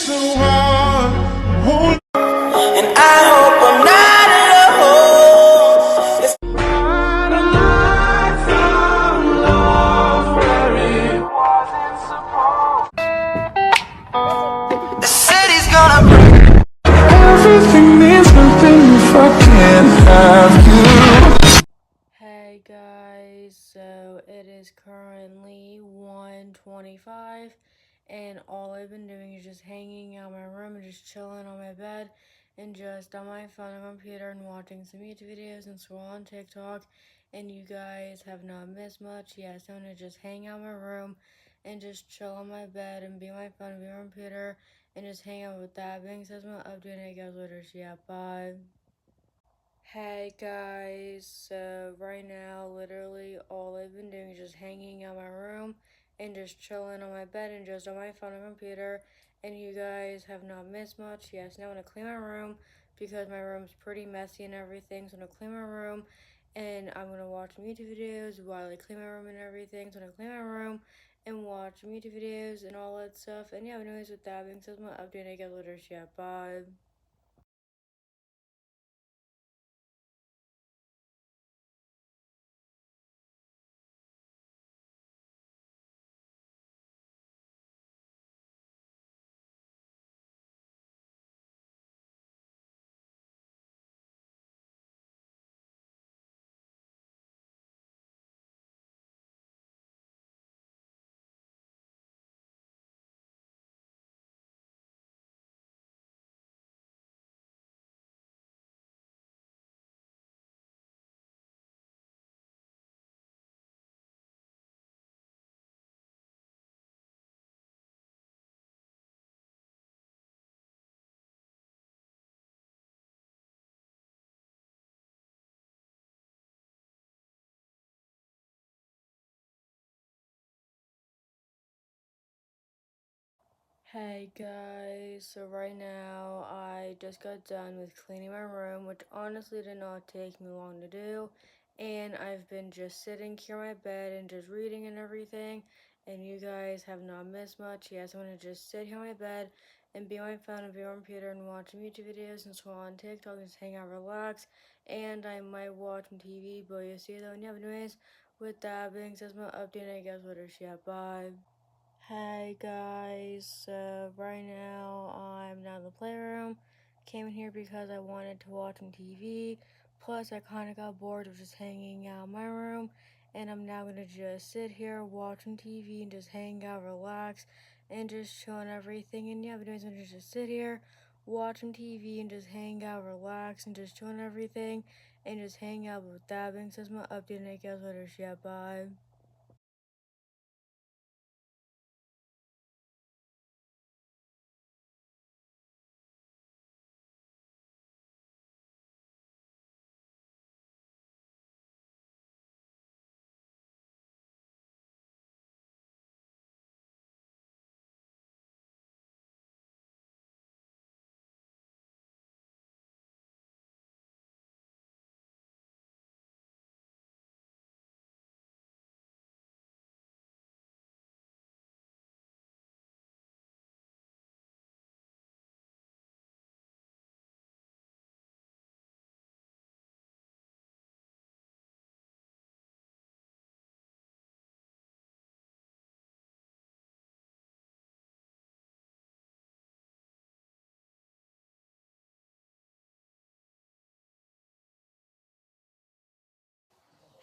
so hard. And I hope I'm not alone. It's the city's gonna break. Everything means nothing if I can't have you. Hey guys, so it is currently 1:25 and all I've been doing is just hanging out in my room and just chilling on my bed and just on my phone and computer and watching some YouTube videos and scroll on TikTok, and you guys have not missed much. Yes, I'm gonna just hang out in my room and just chill on my bed and be on my phone and be on my computer and just hang out. With that being said, I'm gonna update you guys later. So yeah, bye. Hey guys, so right now, literally all I've been doing is just hanging out my room and just chilling on my bed and just on my phone and computer, and you guys have not missed much. Yes, now I'm gonna clean my room because my room's pretty messy and everything, so I'm gonna clean my room and I'm gonna watch some YouTube videos while I clean my room and everything, so I'm gonna clean my room and watch some YouTube videos and all that stuff, and yeah, anyways, with that being said, I'm gonna update I get later. So yeah, bye. Hey guys, so right now I just got done with cleaning my room, which honestly did not take me long to do, and I've been just sitting here on my bed and just reading and everything, and you guys have not missed much. Yes, I'm gonna just sit here on my bed and be on my phone and be on my computer and watch some YouTube videos and scroll on TikTok and just hang out, relax, and I might watch some TV, but you see though, and yeah, anyways, with that being said, my update, I guess, later, yeah, bye. Hey guys, so right now I'm down in the playroom. Came in here because I wanted to watch some TV. Plus, I kind of got bored of just hanging out in my room. And I'm now gonna just sit here, watch some TV, and just hang out, relax, and just chill and everything. And yeah, I'm doing something to just sit here, watch some TV, and just hang out, relax, and just chill and everything. And just hang out. With that being said, my update, and I guess later. Yeah, bye.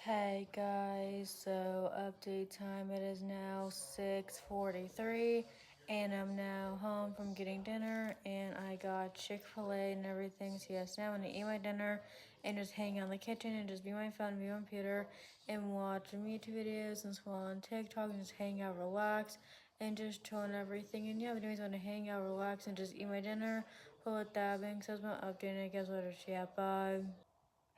Hey guys, so update time, it is now 6:43 and I'm now home from getting dinner and I got Chick-fil-A and everything. So yes, now I'm gonna eat my dinner and just hang out in the kitchen and just be on my phone, be on my computer and watch some YouTube videos and scroll on TikTok and just hang out, relax and just chill and everything. And yeah, I'm doing something to hang out, relax and just eat my dinner. But with that being said, my update, and I guess later. Yeah, bye.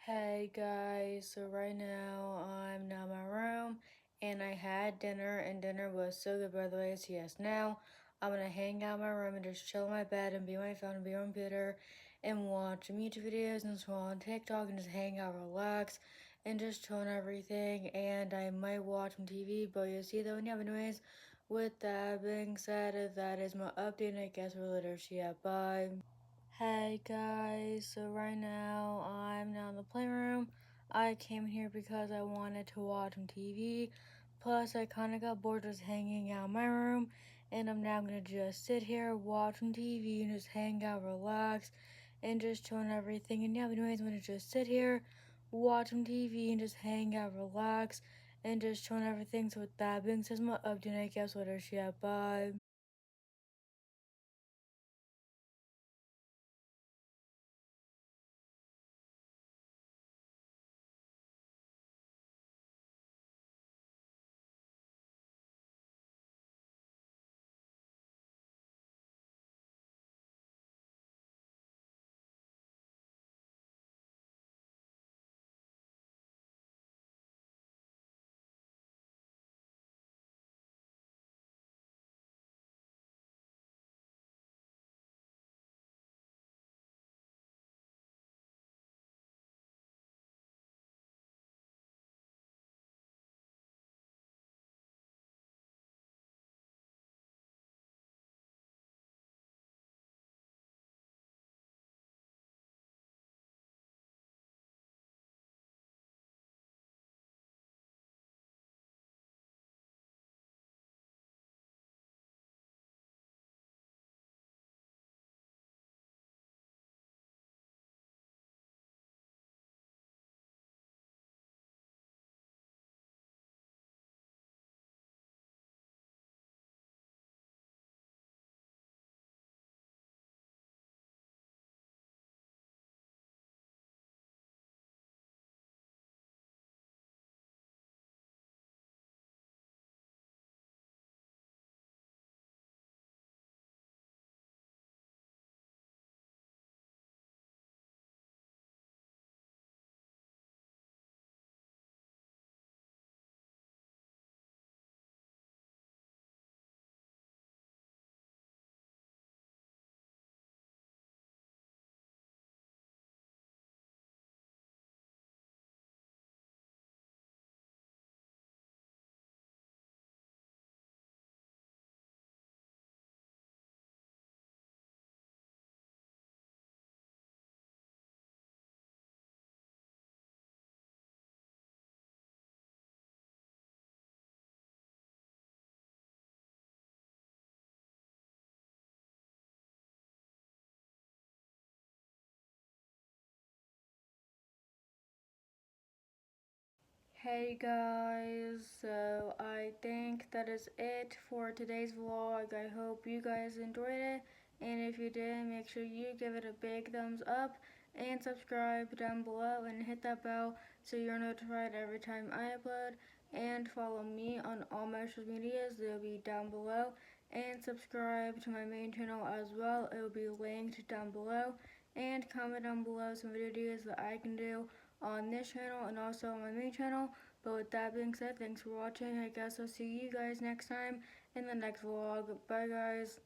Hey guys, so right now I'm now in my room and I had dinner and dinner was so good, by the way. So yes, now I'm gonna hang out in my room and just chill on my bed and be on my phone and be on my computer and watch some YouTube videos and scroll on TikTok and just hang out, relax and just chill and everything, and I might watch some TV, but you see though, yeah, anyways, with that being said, that is my update. I guess we'll let her see it. Bye. Hey guys, so right now I'm now in the playroom. I came here because I wanted to watch some TV. Plus, I kind of got bored just hanging out in my room. And I'm now gonna just sit here, watch some TV, and just hang out, relax, and just chill and everything. And yeah, anyways, I'm gonna just sit here, watch some TV, and just hang out, relax, and just chill and everything. So, with that being said, my update, I guess, what she at? Bye. Hey guys, so I think that is it for today's vlog. I hope you guys enjoyed it, and if you did, make sure you give it a big thumbs up and subscribe down below and hit that bell so you're notified every time I upload, and follow me on all my social medias. They'll be down below, and subscribe to my main channel as well. It will be linked down below, and comment down below some videos that I can do on this channel and also on my main channel. But with that being said, thanks for watching. I guess I'll see you guys next time in the next vlog. Bye guys.